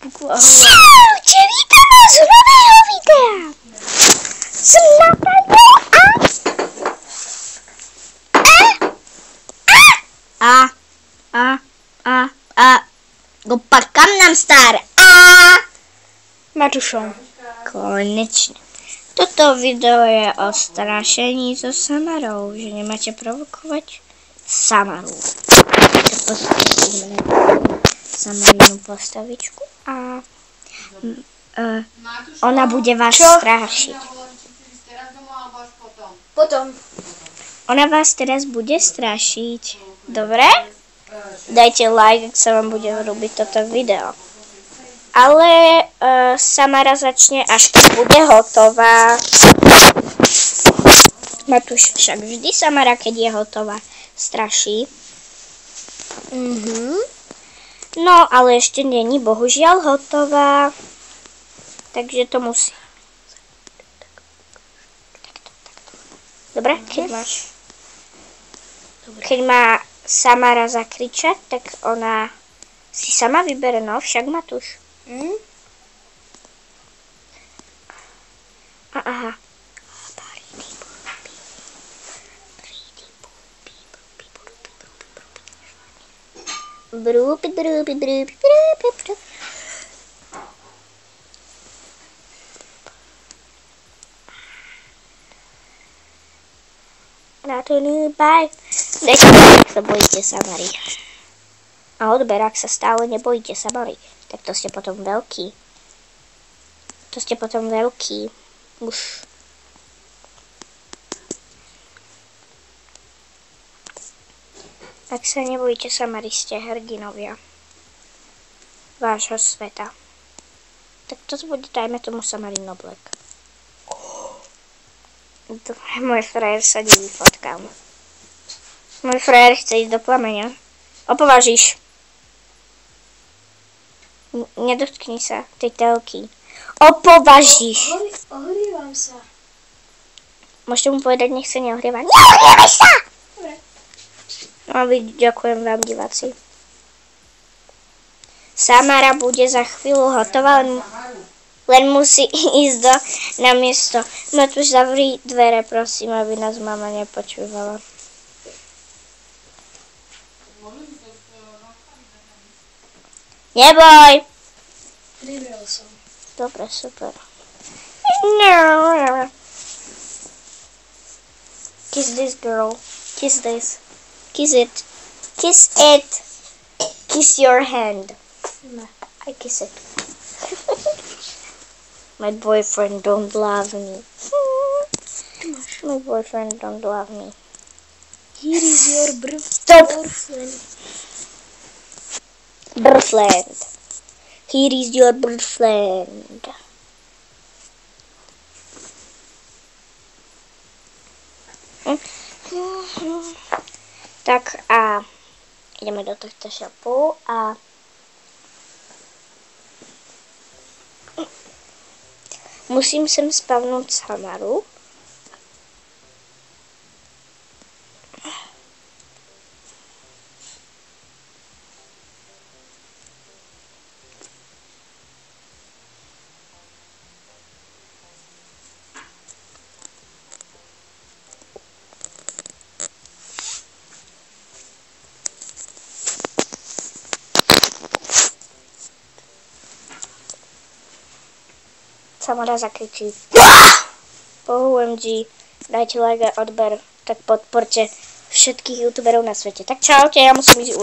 Čaute, vítam vás u nového videa. Som Natalia a Gopakam nám star Matušom. Konečne. Toto video je o strašení so Samarou, že nemáte provokovať Samaru. Postavíme Samarinu postavičku a ona bude vás strašiť. Potom. Ona vás teraz bude strašiť. Dobre? Dajte like, ak sa vám bude ľúbiť toto video. Ale Samara začne, až keď bude hotová. Matúš, však vždy Samara, keď je hotová, straší. No, ale ešte není bohužiaľ hotová. Takže to musí. Dobre, keď máš. Keď má Samara zakričať, tak ona si sama vybere, no však Matúš. Aha. Brúpi. Na to nebaj. Dajte, ak sa bojíte Samary. A odber, ak sa stále nebojíte Samary. Tak to ste potom veľký. Už. Ak sa nebojíte Samary, ste hrdinovia vášho sveta. Tak to bude, dajme tomu Samarin oblek. Môj frajer sa diví fotkám. Môj frajer chce ísť do plameňa. Opovážiš. Nedotkni sa tej telky. Opovážiš. Ohrievam sa. Môžete mu povedať, nech sa neohrieva. Neohrievaj sa! Dobre. No a ďakujem vám, diváci. Samara bude za chvíľu hotová, len musí ísť na miesto. Matúš, zavri dvere, prosím, aby nás mama nepočúvala. Neboj! Pribral som. Dobre, super. No. Kiss this girl. Kiss this. Kiss it. Kiss it. Kiss your hand. No, I kiss it. My boyfriend don't love me. My boyfriend don't love me. Here is your Stop. boyfriend. Boyfriend. Here is your boyfriend. Tak a ideme do tohto shopu a musím sem spavnúť Samaru. Samara zakričí. OMG, dajte like a odber, tak podporte všetkých youtuberov na svete. Tak čaute, ja musím ísť